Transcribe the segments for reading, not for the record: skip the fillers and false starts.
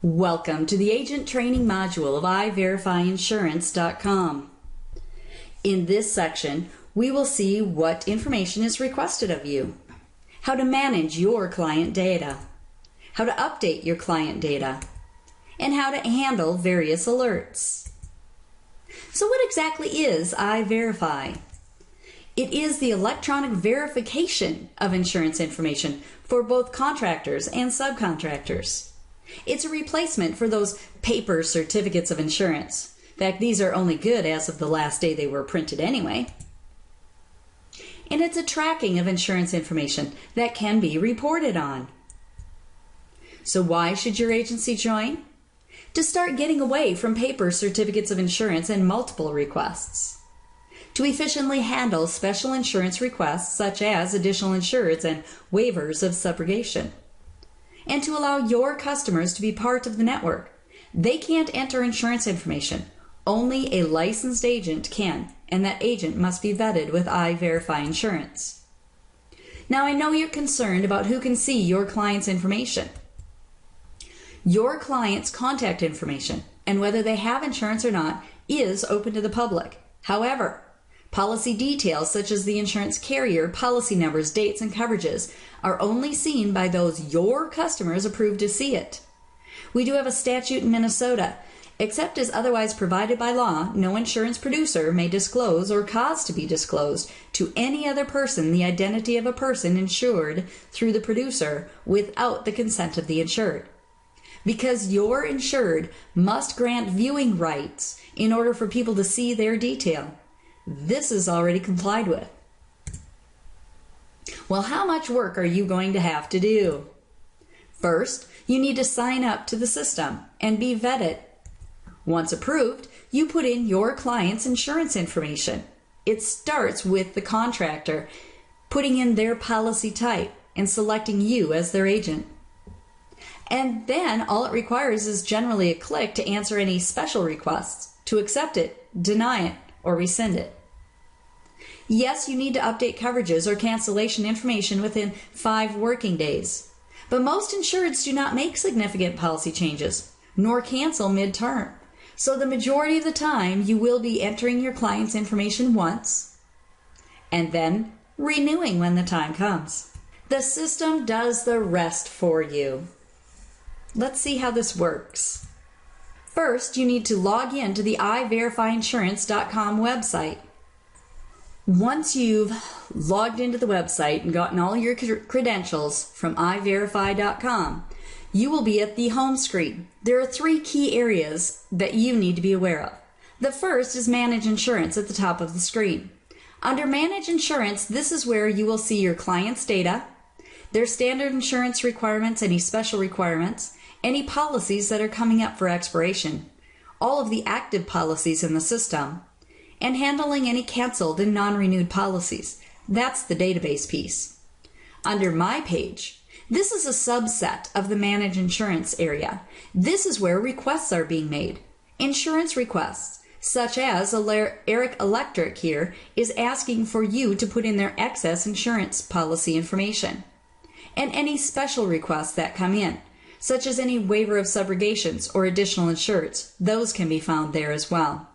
Welcome to the Agent Training module of iVerifyInsurance.com. In this section, we will see what information is requested of you, how to manage your client data, how to update your client data, and how to handle various alerts. So what exactly is iVerify? It is the electronic verification of insurance information for both contractors and subcontractors. It's a replacement for those paper certificates of insurance. In fact, these are only good as of the last day they were printed anyway. And it's a tracking of insurance information that can be reported on. So why should your agency join? To start getting away from paper certificates of insurance and multiple requests. To efficiently handle special insurance requests such as additional insureds and waivers of subrogation. And to allow your customers to be part of the network. They can't enter insurance information. Only a licensed agent can, and that agent must be vetted with iVerify Insurance. Now I know you're concerned about who can see your client's information. Your client's contact information, and whether they have insurance or not, is open to the public. However, policy details such as the insurance carrier, policy numbers, dates, and coverages are only seen by those your customers approve to see it. We do have a statute in Minnesota. Except as otherwise provided by law, no insurance producer may disclose or cause to be disclosed to any other person the identity of a person insured through the producer without the consent of the insured. Because your insured must grant viewing rights in order for people to see their detail. This is already complied with. Well, how much work are you going to have to do? First, you need to sign up to the system and be vetted. Once approved, you put in your client's insurance information. It starts with the contractor putting in their policy type and selecting you as their agent. And then all it requires is generally a click to answer any special requests, to accept it, deny it, or rescind it. Yes, you need to update coverages or cancellation information within 5 working days. But most insureds do not make significant policy changes, nor cancel mid-term. So the majority of the time, you will be entering your client's information once, and then renewing when the time comes. The system does the rest for you. Let's see how this works. First, you need to log in to the iVerifyInsurance.com website. Once you've logged into the website and gotten all your credentials from iVerify.com, you will be at the home screen. There are 3 key areas that you need to be aware of. The first is Manage Insurance at the top of the screen. Under Manage Insurance, this is where you will see your client's data, their standard insurance requirements, any special requirements, any policies that are coming up for expiration, all of the active policies in the system, and handling any canceled and non-renewed policies. That's the database piece. Under My Page, this is a subset of the Manage Insurance area. This is where requests are being made. Insurance requests, such as Eric Electric here, is asking for you to put in their excess insurance policy information. And any special requests that come in, such as any waiver of subrogations or additional insureds, those can be found there as well.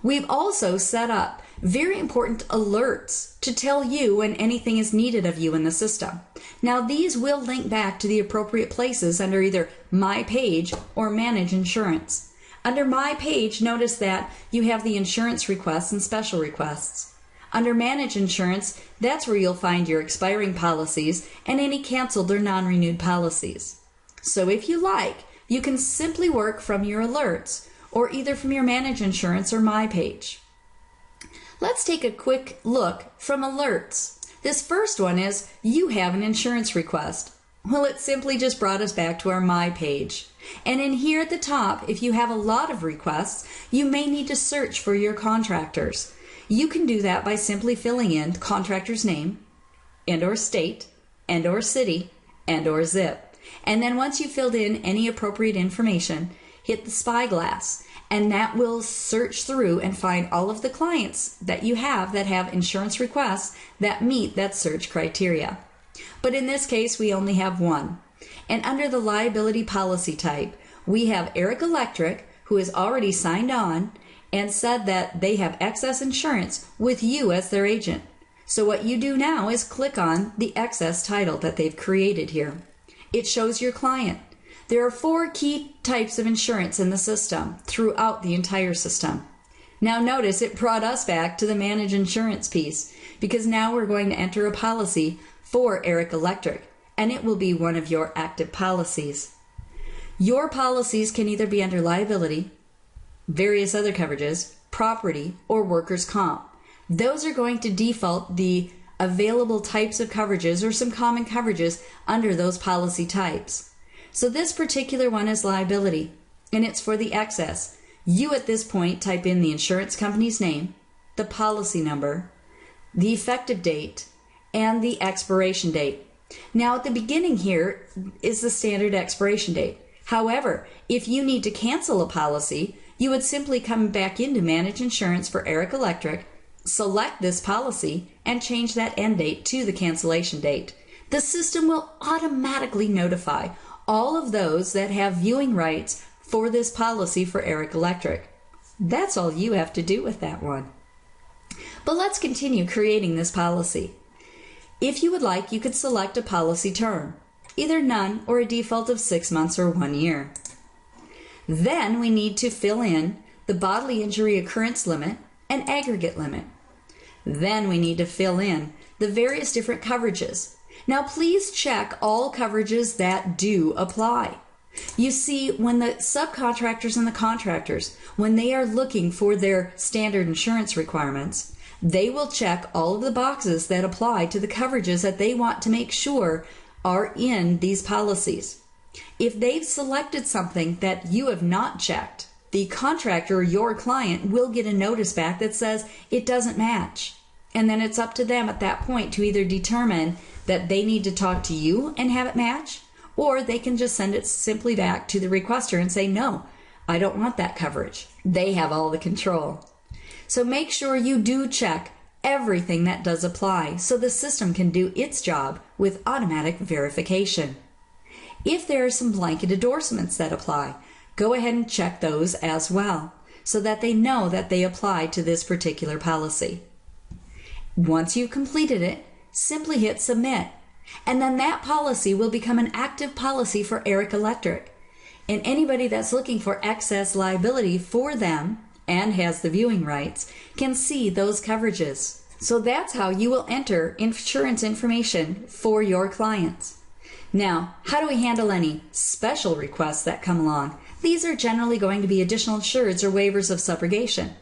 We've also set up very important alerts to tell you when anything is needed of you in the system. Now these will link back to the appropriate places under either My Page or Manage Insurance. Under My Page, notice that you have the insurance requests and special requests. Under Manage Insurance, that's where you'll find your expiring policies and any canceled or non-renewed policies. So if you like, you can simply work from your alerts, or either from your Manage Insurance or My Page. Let's take a quick look from alerts. This first one is, you have an insurance request. Well, it simply just brought us back to our My Page. And in here at the top, if you have a lot of requests, you may need to search for your contractors. You can do that by simply filling in the contractor's name, and/or state, and/or city, and/or zip. And then once you've filled in any appropriate information, hit the spyglass, and that will search through and find all of the clients that you have that have insurance requests that meet that search criteria. But in this case, we only have one. And under the liability policy type, We have Eric Electric, who has already signed on and said that they have excess insurance with you as their agent. So what you do now is click on the excess title that they've created here. It shows your client. There are 4 key types of insurance in the system throughout the entire system. Now notice it brought us back to the manage insurance piece, because now we're going to enter a policy for Eric Electric, and it will be one of your active policies. Your policies can either be under liability, various other coverages, property, or workers' comp. Those are going to default the available types of coverages or some common coverages under those policy types. So this particular one is liability, and it's for the excess. You at this point type in the insurance company's name, the policy number, the effective date, and the expiration date. Now at the beginning here is the standard expiration date. However, if you need to cancel a policy, you would simply come back into Manage Insurance for Eric Electric, select this policy, and change that end date to the cancellation date. The system will automatically notify all of those that have viewing rights for this policy for Eric Electric. That's all you have to do with that one. But let's continue creating this policy. If you would like, you could select a policy term, either none or a default of 6 months or 1 year. Then we need to fill in the bodily injury occurrence limit and aggregate limit. Then we need to fill in the various different coverages. Now please check all coverages that do apply. You see, when the subcontractors and the contractors, when they are looking for their standard insurance requirements, they will check all of the boxes that apply to the coverages that they want to make sure are in these policies. If they've selected something that you have not checked, the contractor or your client will get a notice back that says it doesn't match. And then it's up to them at that point to either determine that they need to talk to you and have it match, or they can just send it simply back to the requester and say, no, I don't want that coverage. They have all the control. So make sure you do check everything that does apply so the system can do its job with automatic verification. If there are some blanket endorsements that apply, go ahead and check those as well so that they know that they apply to this particular policy. Once you've completed it, simply hit submit, and then that policy will become an active policy for Eric Electric. And anybody that's looking for excess liability for them and has the viewing rights can see those coverages. So that's how you will enter insurance information for your clients. Now, how do we handle any special requests that come along? These are generally going to be additional insureds or waivers of subrogation.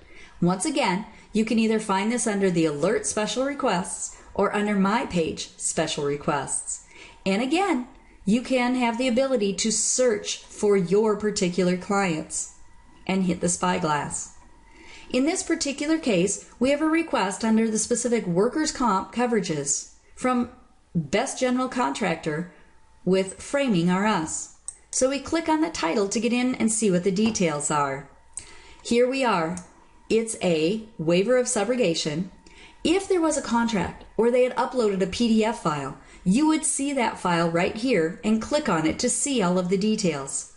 Once again, you can either find this under the Alert Special Requests or under My Page Special Requests. And again, you can have the ability to search for your particular clients and hit the spyglass. In this particular case, we have a request under the specific workers' comp coverages from Best General Contractor with Framing R Us. So we click on the title to get in and see what the details are. Here we are. It's a waiver of subrogation. If there was a contract or they had uploaded a PDF file, you would see that file right here and click on it to see all of the details.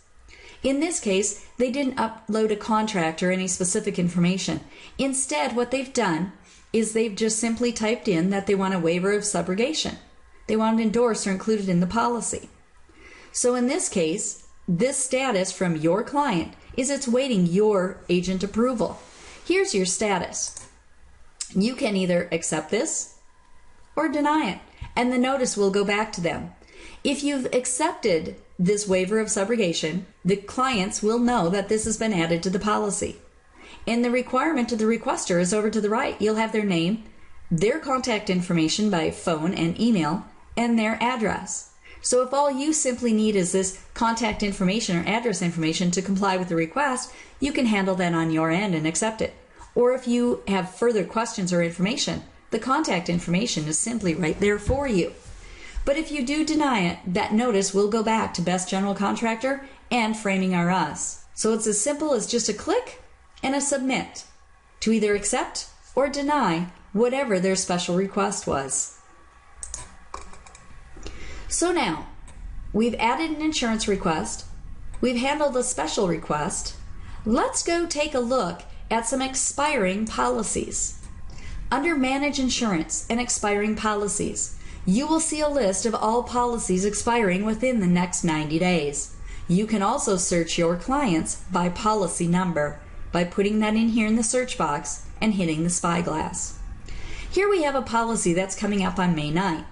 In this case, they didn't upload a contract or any specific information. Instead, what they've done is they've just simply typed in that they want a waiver of subrogation. They want it endorsed or included in the policy. So in this case, this status from your client is it's waiting your agent approval. Here's your status. You can either accept this or deny it, and the notice will go back to them. If you've accepted this waiver of subrogation, the clients will know that this has been added to the policy. And the requirement of the requester is over to the right. You'll have their name, their contact information by phone and email, and their address. So if all you simply need is this contact information or address information to comply with the request, you can handle that on your end and accept it. Or if you have further questions or information, the contact information is simply right there for you. But if you do deny it, that notice will go back to Best General Contractor and Framing R Us. So it's as simple as just a click and a submit to either accept or deny whatever their special request was. So now, we've added an insurance request, We've handled a special request. Let's go take a look at some expiring policies. Under Manage Insurance and Expiring Policies, you will see a list of all policies expiring within the next 90 days. You can also search your clients by policy number by putting that in here in the search box and hitting the spyglass. Here we have a policy that's coming up on May 9th.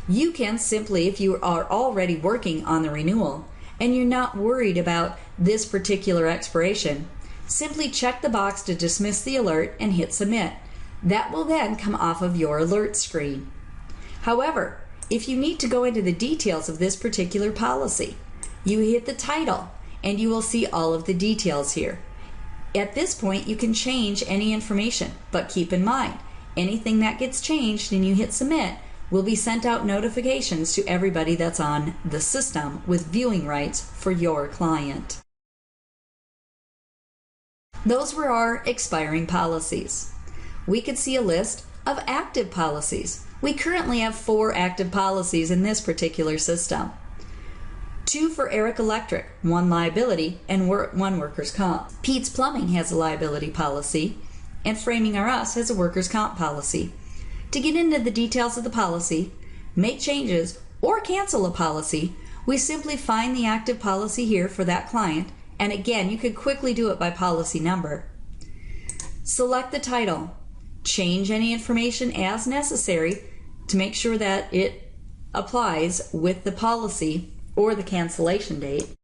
You can simply, if you are already working on the renewal and you're not worried about this particular expiration, simply check the box to dismiss the alert and hit submit. That will then come off of your alert screen. However, if you need to go into the details of this particular policy, you hit the title and you will see all of the details here. At this point, you can change any information, but keep in mind, anything that gets changed and you hit submit will be sent out notifications to everybody that's on the system with viewing rights for your client. Those were our expiring policies. We could see a list of active policies. We currently have 4 active policies in this particular system. 2 for Eric Electric, 1 liability, and 1 workers' comp. Pete's Plumbing has a liability policy, and Framing R Us has a workers' comp policy. To get into the details of the policy, make changes, or cancel a policy, we simply find the active policy here for that client, and again, you could quickly do it by policy number. Select the title. Change any information as necessary to make sure that it applies with the policy or the cancellation date.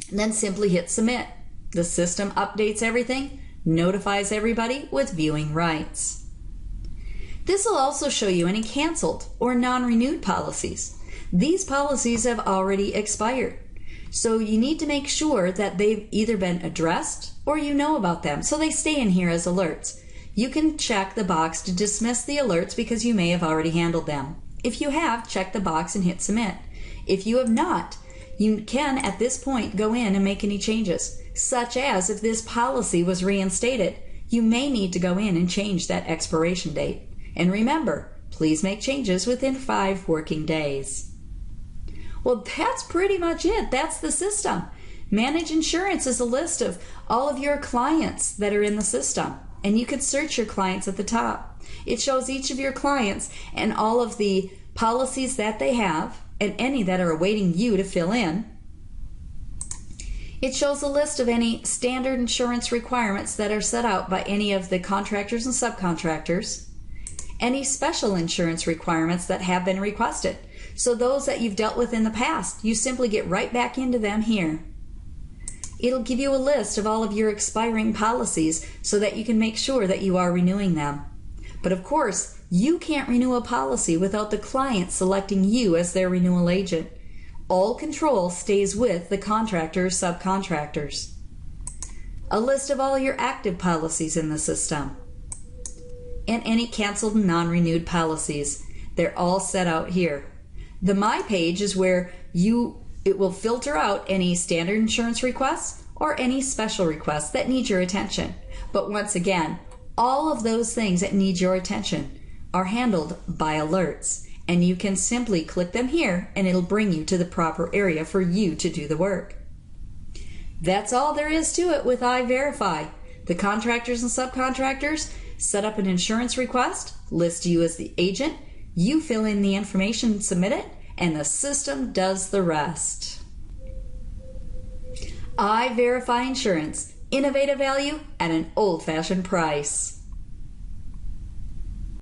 And then simply hit submit. The system updates everything, notifies everybody with viewing rights. This will also show you any canceled or non-renewed policies. These policies have already expired, so you need to make sure that they've either been addressed or you know about them, so they stay in here as alerts. You can check the box to dismiss the alerts because you may have already handled them. If you have, check the box and hit submit. If you have not, you can at this point go in and make any changes, such as if this policy was reinstated, you may need to go in and change that expiration date. And remember, please make changes within 5 working days. Well, that's pretty much it. That's the system. Manage Insurance is a list of all of your clients that are in the system, and you can search your clients at the top. It shows each of your clients and all of the policies that they have and any that are awaiting you to fill in. It shows a list of any standard insurance requirements that are set out by any of the contractors and subcontractors, any special insurance requirements that have been requested. So those that you've dealt with in the past, you simply get right back into them here. It'll give you a list of all of your expiring policies so that you can make sure that you are renewing them. But of course, you can't renew a policy without the client selecting you as their renewal agent. All control stays with the contractor or subcontractors. A list of all your active policies in the system, and any canceled and non-renewed policies. They're all set out here. The My page is where it will filter out any standard insurance requests or any special requests that need your attention. But once again, all of those things that need your attention are handled by alerts, and you can simply click them here and it'll bring you to the proper area for you to do the work. That's all there is to it with iVerify. The contractors and subcontractors set up an insurance request, list you as the agent, you fill in the information, submit it, and the system does the rest. iVerify Insurance, innovative value at an old-fashioned price.